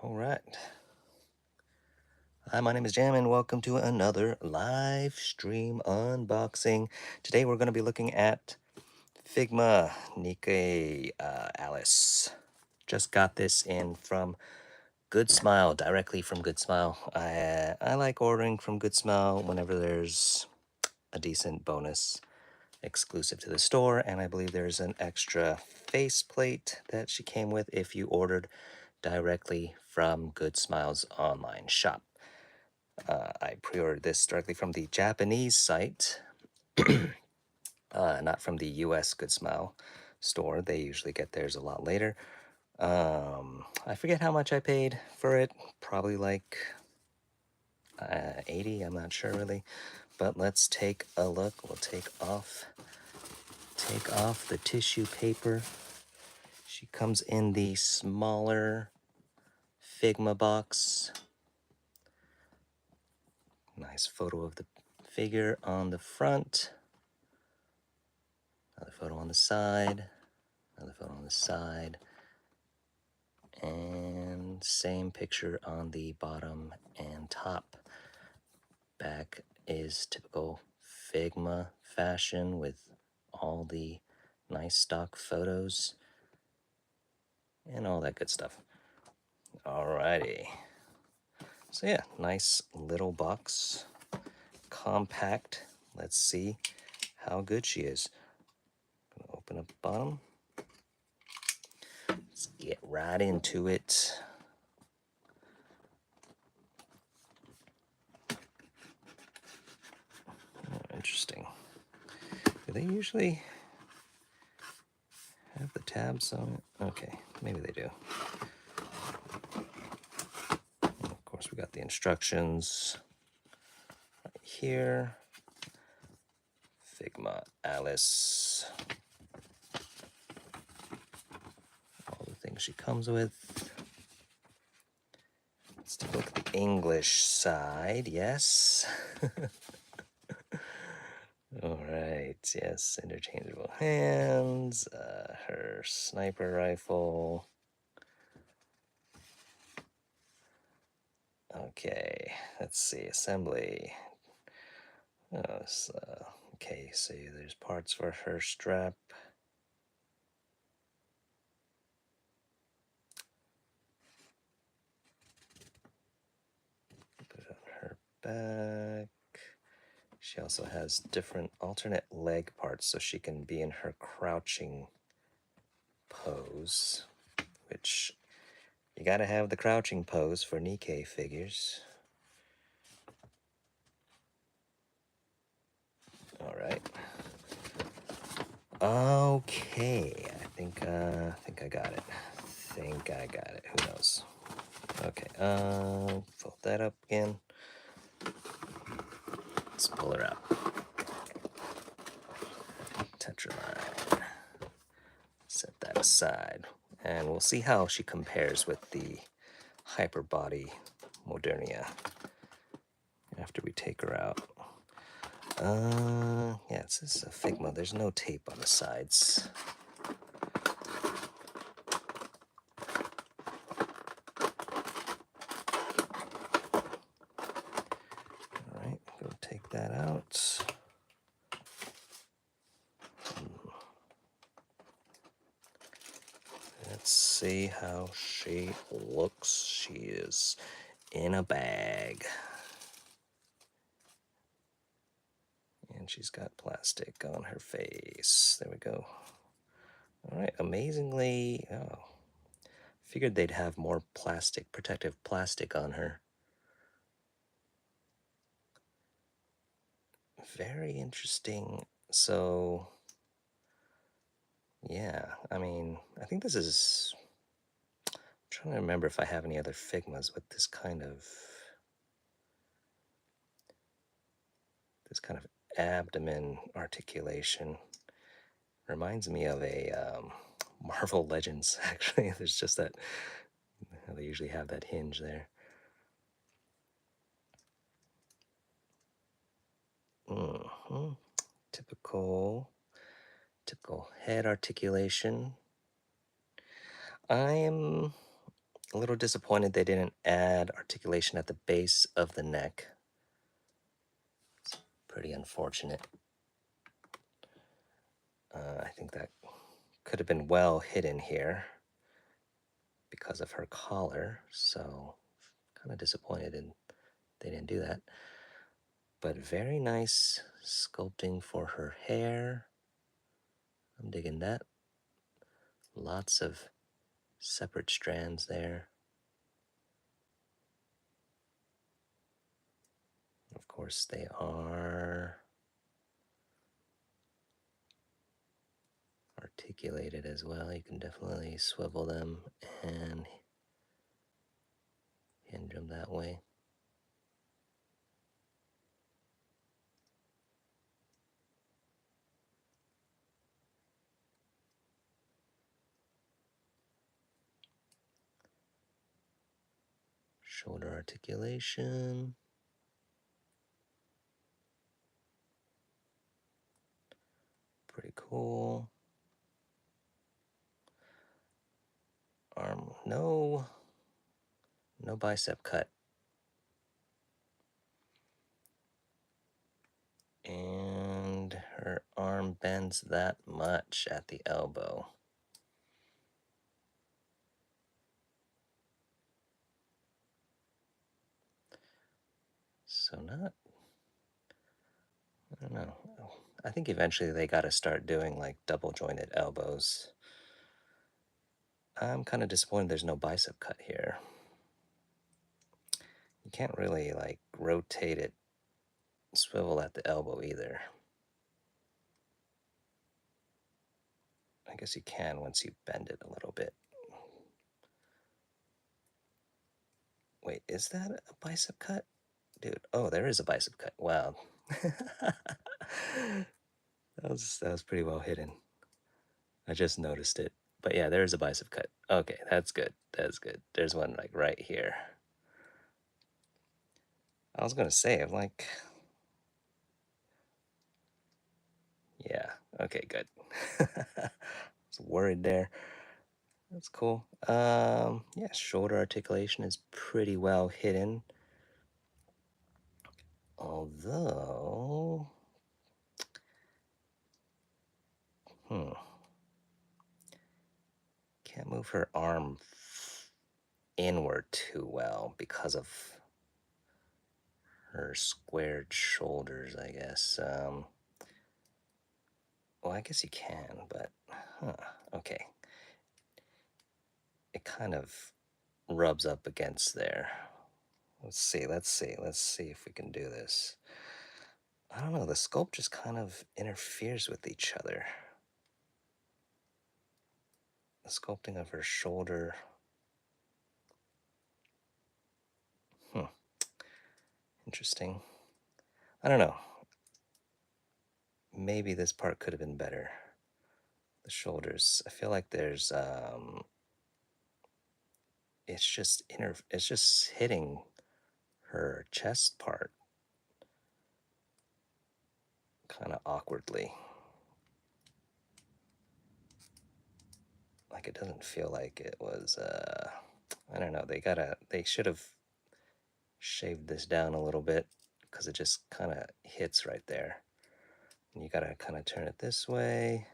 All right. Hi, my name is Jam, and welcome to another live stream unboxing. Today, we're going to be looking at Figma Nikke Alice. Just got this in from Good Smile, directly from Good Smile. I like ordering from Good Smile whenever there's a decent bonus exclusive to the store, and I believe there's an extra faceplate that she came with if you ordered directly from Good Smile's online shop. I pre-ordered this directly from the Japanese site, not from the US Good Smile store. They usually get theirs a lot later. I forget how much I paid for it. Probably like 80, I'm not sure really. But let's take a look. We'll take off the tissue paper. She comes in the smaller Figma box. Nice photo of the figure on the front. Another photo on the side. Another photo on the side. And same picture on the bottom and top. Back is typical Figma fashion with all the nice stock photos and all that good stuff. Alrighty. So yeah, nice little box. Compact. Let's see how good she is. Gonna open up the bottom. Let's get right into it. Oh, interesting. Do they usually have the tabs on it? Okay, maybe they do. And of course, we got the instructions right here. Figma Alice. All the things she comes with. Let's take a look at the English side. Yes. All right. Yes. Interchangeable hands. Her sniper rifle. Okay. Let's see. Assembly. Okay. So there's parts for her strap. Put it on her back. She also has different alternate leg parts so she can be in her crouching pose, which you gotta have the crouching pose for Nikke figures. All right. Okay, I think I got it. Who knows? Okay. Fold that up again. Let's pull her out. Tetraline. Set that aside, and we'll see how she compares with the Hyperbody Modernia after we take her out. Yeah, this is a Figma. There's no tape on the sides. All right, go take that out. Let's see how she looks. She is in a bag. And she's got plastic on her face. There we go. All right, amazingly, figured they'd have more plastic, protective plastic on her. Very interesting. So, yeah, I mean, I think this is, I'm trying to remember if I have any other Figmas with this kind of abdomen articulation. Reminds me of a Marvel Legends, actually. There's just that, they usually have that hinge there. Typical head articulation. I'm A little disappointed they didn't add articulation at the base of the neck. It's pretty unfortunate. I think that could have been well hidden here because of her collar, so kind of disappointed they didn't do that. But very nice sculpting for her hair. I'm digging that. Lots of separate strands there. Of course, they are articulated as well. You can definitely swivel them and hinge them that way. Shoulder articulation. Pretty cool. Arm, no bicep cut. And her arm bends that much at the elbow. So not, I don't know. I think eventually they got to start doing like double jointed elbows. I'm kind of disappointed there's no bicep cut here. You can't really like rotate it, swivel at the elbow either. I guess you can once you bend it a little bit. Wait, is that a bicep cut? Dude, oh, there is a bicep cut. Wow. That was pretty well hidden. I just noticed it. But yeah, there is a bicep cut. Okay, that's good. That's good. There's one like right here. I was gonna say, I'm like, yeah, okay, good. I was worried there. That's cool. Yeah, shoulder articulation is pretty well hidden. Although, can't move her arm inward too well because of her squared shoulders, I guess. Well, I guess you can, but, okay. It kind of rubs up against there. Let's see if we can do this. I don't know, the sculpt just kind of interferes with each other. The sculpting of her shoulder. Interesting. I don't know. Maybe this part could have been better. The shoulders. I feel like there's it's just hitting her chest part kind of awkwardly. Like it doesn't feel like it was I don't know, they should have shaved this down a little bit because it just kind of hits right there. And you gotta kind of turn it this way.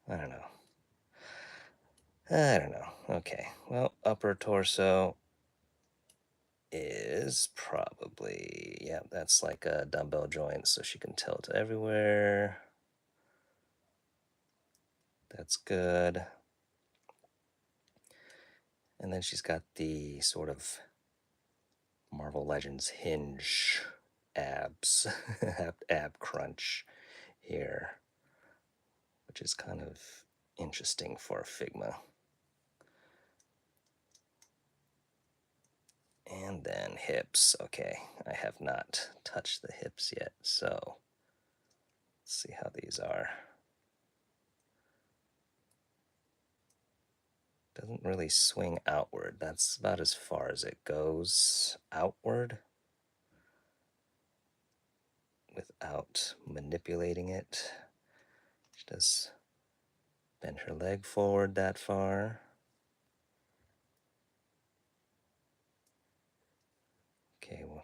I don't know. I don't know. Okay. Well, upper torso is probably, yeah, that's like a dumbbell joint, so she can tilt everywhere. That's good. And then she's got the sort of Marvel Legends hinge abs, ab crunch here, which is kind of interesting for Figma. And then hips. Okay, I have not touched the hips yet, so let's see how these are. Doesn't really swing outward. That's about as far as it goes outward without manipulating it. She does bend her leg forward that far. Okay, well,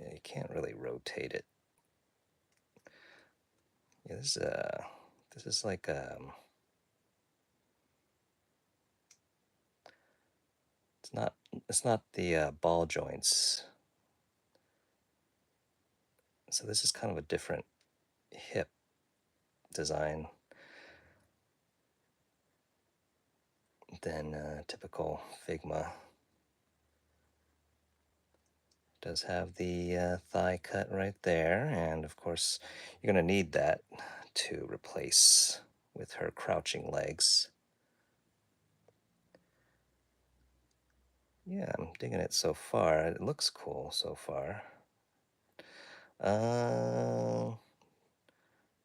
yeah, you can't really rotate it. Yeah, this is like it's not the ball joints. So this is kind of a different hip design than typical Figma. Does have the thigh cut right there, and of course you're going to need that to replace with her crouching legs. Yeah, I'm digging it so far. It looks cool so far.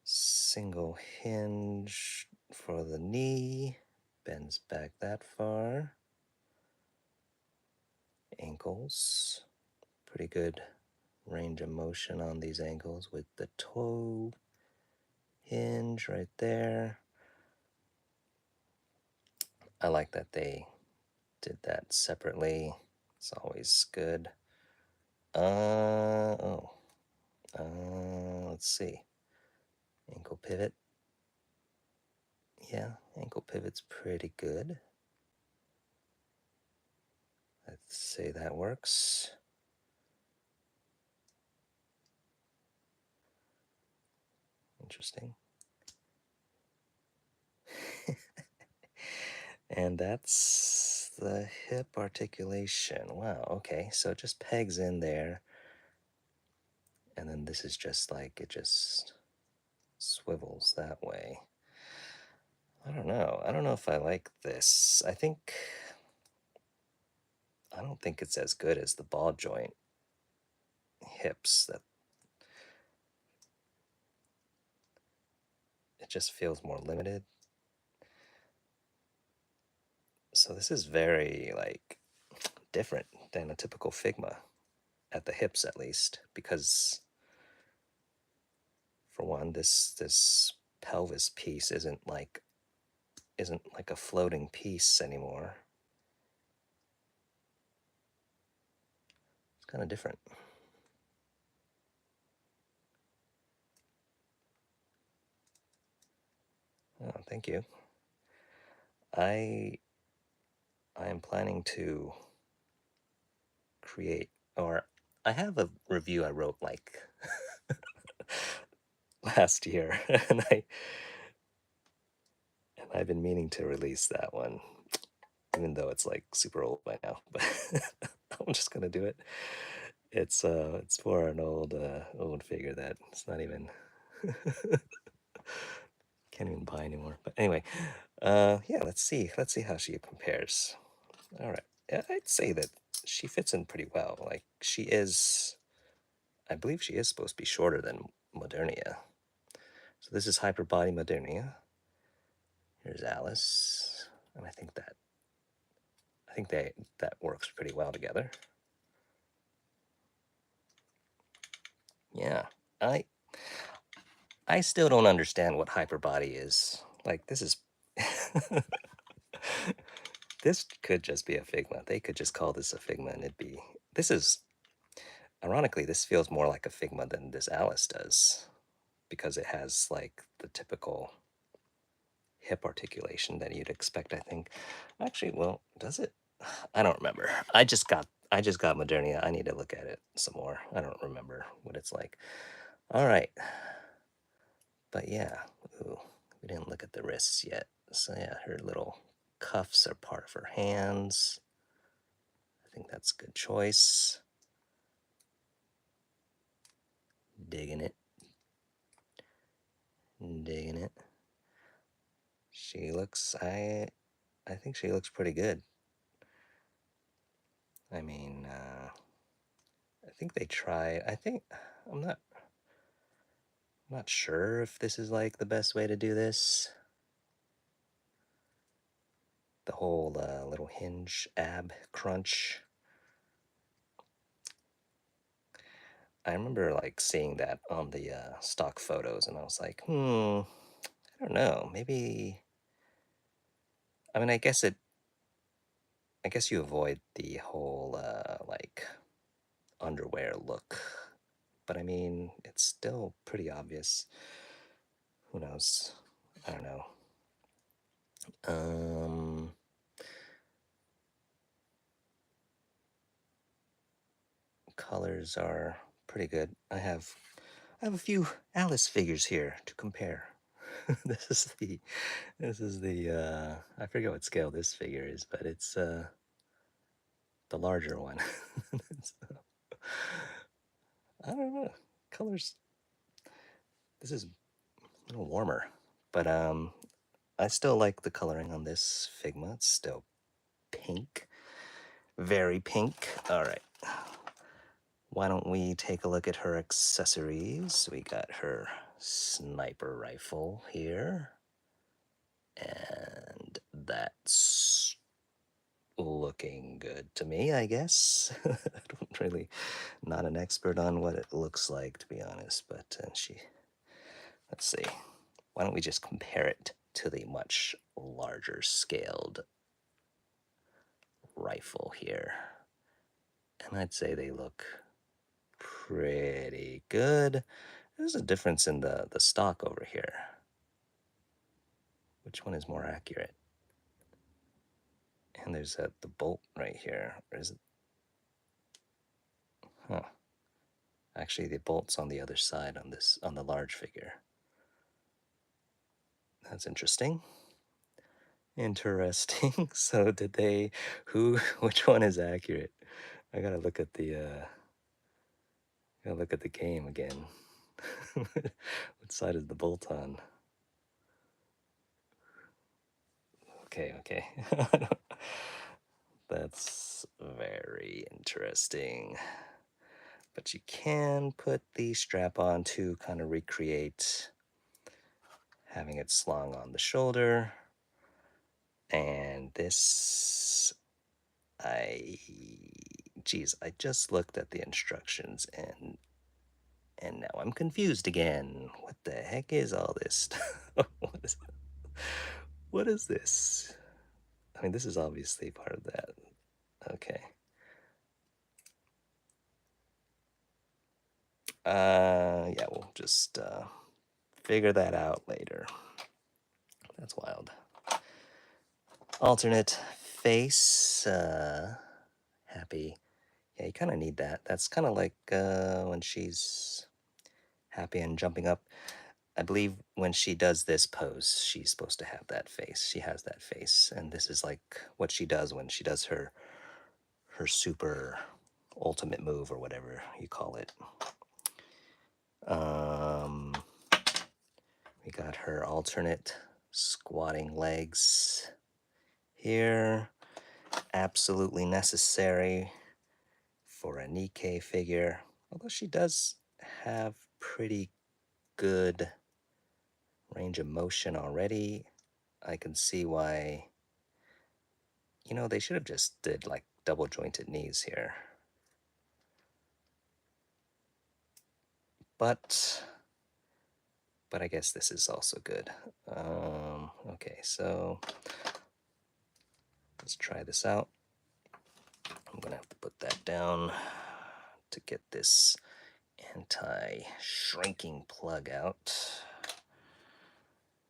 Single hinge for the knee, bends back that far. Ankles, pretty good range of motion on these ankles with the toe hinge right there. I like that they did that separately. It's always good. Oh. Let's see. Ankle pivot. Yeah, ankle pivot's pretty good. Let's say that works. Interesting. And that's the hip articulation. Wow, okay. So it just pegs in there. And then this is just like, it just swivels that way. I don't know. I don't know if I like this. I don't think it's as good as the ball joint hips. That it just feels more limited. So this is very like different than a typical Figma at the hips at least, because for one, this pelvis piece isn't like a floating piece anymore. It's kind of different. Oh, thank you. I I am planning to create, or I have a review I wrote like last year, and I've been meaning to release that one, even though it's like super old by now. But I'm just gonna do it. It's for an old figure that it's not even can't even buy anymore. But anyway, yeah, let's see how she compares. All right, yeah, I'd say that she fits in pretty well. Like I believe she is supposed to be shorter than Modernia. So this is Hyper Body Modernia. Here's Alice, and I think that works pretty well together. Yeah, I I still don't understand what hyper body is. Like this is this could just be a Figma. They could just call this a Figma and it'd be this is ironically this feels more like a Figma than this Alice does because it has like the typical hip articulation that you'd expect, I think. Actually, well, does it? I don't remember. I just got Modernia. I need to look at it some more. I don't remember what it's like. All right. But yeah, ooh, we didn't look at the wrists yet. So yeah, her little cuffs are part of her hands. I think that's a good choice. Digging it. Digging it. I think she looks pretty good. I mean, I think they tried. I'm not sure if this is like the best way to do this. The whole little hinge ab crunch. I remember like seeing that on the stock photos, and I was like, I don't know. Maybe. I mean, I guess I guess you avoid the whole like underwear look. But I mean, it's still pretty obvious. Who knows? I don't know. Um, Colors are pretty good. I have a few Alice figures here to compare. This is the I forget what scale this figure is, but it's the larger one. I don't know. Colors this is a little warmer. But I still like the coloring on this Figma. It's still pink. Very pink. All right. Why don't we take a look at her accessories? We got her sniper rifle here. And that's looking good to me, I guess. I don't really, not an expert on what it looks like, to be honest, but let's see. Why don't we just compare it to the much larger scaled rifle here? And I'd say they look pretty good. There's a difference in the stock over here. Which one is more accurate? And there's the bolt right here. Or is it? Huh. Actually, the bolt's on the other side on the large figure. That's interesting. Interesting. So did they? Which one is accurate? I gotta look at the game again. What side is the bolt on? Okay. That's very interesting. But you can put the strap on to kind of recreate having it slung on the shoulder. And this, geez, I just looked at the instructions and now I'm confused again. What the heck is all this stuff? What is this? I mean, this is obviously part of that. Okay. Yeah, we'll just figure that out later. That's wild. Alternate face. Happy. Yeah, you kind of need that. That's kind of like when she's happy and jumping up. I believe when she does this pose, she's supposed to have that face. She has that face, and this is like what she does when she does her super ultimate move or whatever you call it. Um, we got her alternate squatting legs here. Absolutely necessary for a Nikke figure, although she does have pretty good range of motion already. I can see why, they should have just did like double jointed knees here. But I guess this is also good. Okay, so let's try this out. I'm gonna have to put that down to get this anti-shrinking plug out.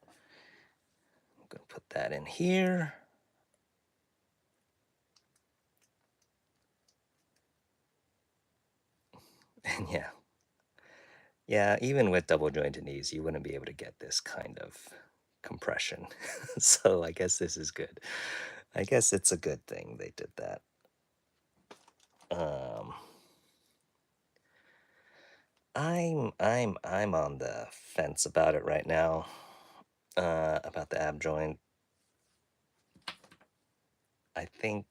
I'm gonna put that in here. And yeah, even with double jointed knees, you wouldn't be able to get this kind of compression. So I guess this is good. I guess it's a good thing they did that. Um, I'm on the fence about it right now. About the ab joint. I think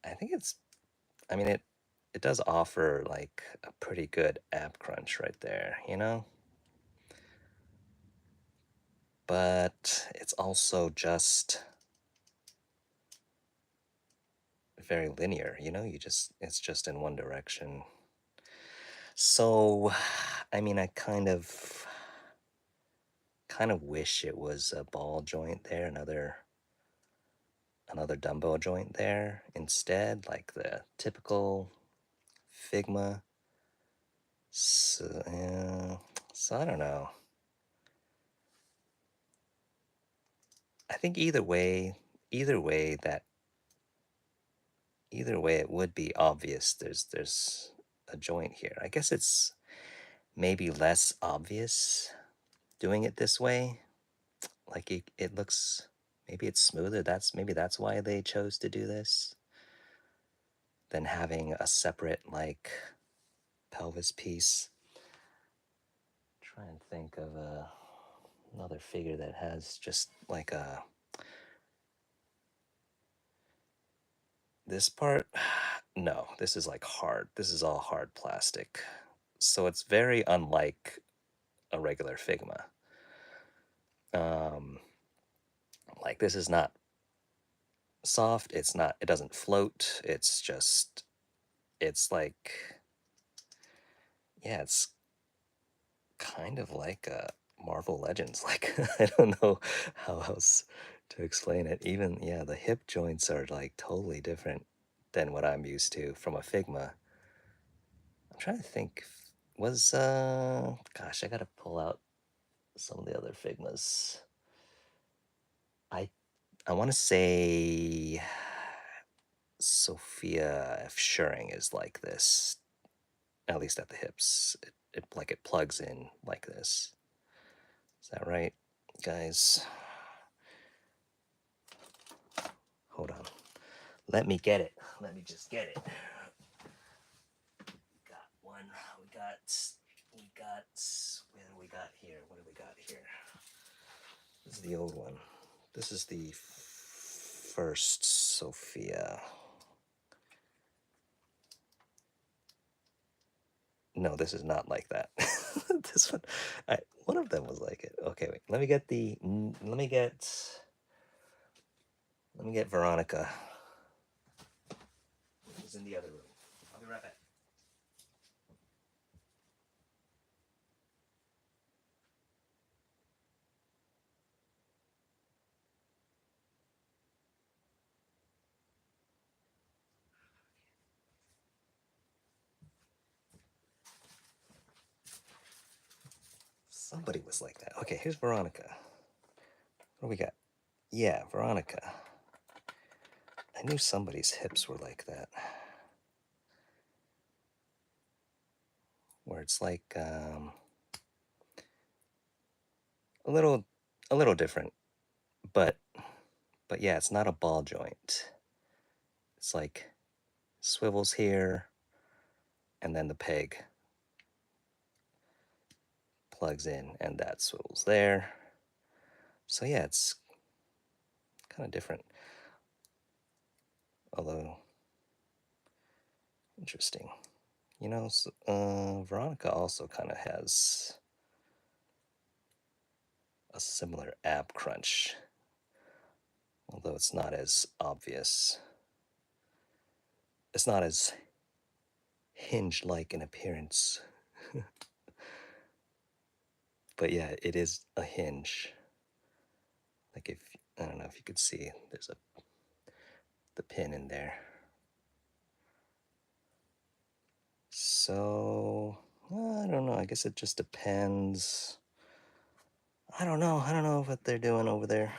it's. I mean it does offer like a pretty good ab crunch right there, But it's also just very linear, it's just in one direction. So, I mean, I kind of wish it was a ball joint there, another another dumbbell joint there instead, like the typical Figma. So I don't know. I think either way that either way it would be obvious there's a joint here. I guess it's maybe less obvious doing it this way. Like it looks, maybe it's smoother. Maybe that's why they chose to do this than having a separate like pelvis piece. Try and think of another figure that has just like a this part. No, this is like hard. This is all hard plastic. So it's very unlike a regular Figma. Um, like this is not soft. It's not. It doesn't float. It's just. It's like. Yeah, it's kind of like a Marvel Legends. Like I don't know how else to explain it. Even yeah, the hip joints are like totally different than what I'm used to from a Figma. I'm trying to think. Was gosh, I gotta pull out some of the other Figmas. I I want to say Sophia F. Shuring is like this, at least at the hips. It like it plugs in like this. Is that right, guys? Hold on. Let me get it. Let me just get it. Got one. We got. Where do we got here? What do we got here? This is the old one. This is the first Sophia. No, this is not like that. This one, one of them was like it. Okay, wait. Let me get Veronica. Who's in the other room? I'll be right back. Somebody was like that. Okay, here's Veronica. What do we got? Yeah, Veronica. I knew somebody's hips were like that. Where it's like a little different, but yeah, it's not a ball joint. It's like swivels here, and then the peg plugs in, and that swivels there. So yeah, it's kind of different. Although interesting. You know, Veronica also kind of has a similar ab crunch, although it's not as obvious. It's not as hinge like in appearance. But yeah, it is a hinge. Like if I don't know if you could see, there's the pin in there. So I don't know. I guess it just depends. I don't know. I don't know what they're doing over there.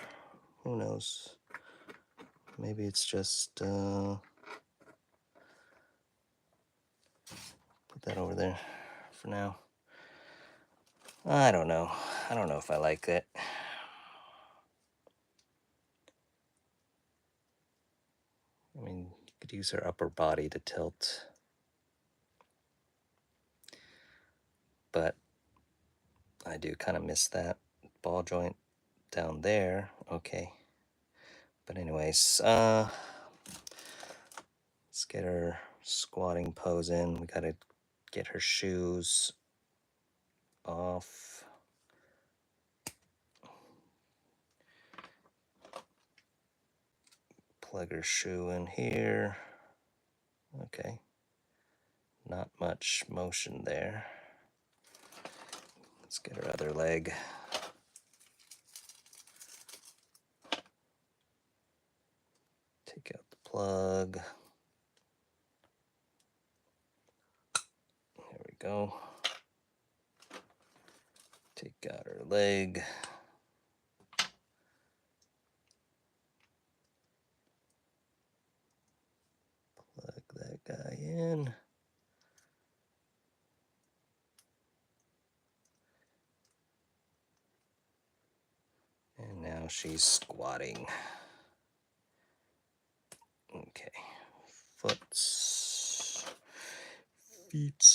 Who knows? Maybe it's just put that over there for now. I don't know. I don't know if I like it. I mean, you could use her upper body to tilt. But I do kind of miss that ball joint down there. Okay. But anyways, let's get her squatting pose in. We gotta get her shoes off. Plug her shoe in here. Okay. Not much motion there. Let's get her other leg. go. Take out her leg. Plug that guy in. And now she's squatting. Okay. Feet.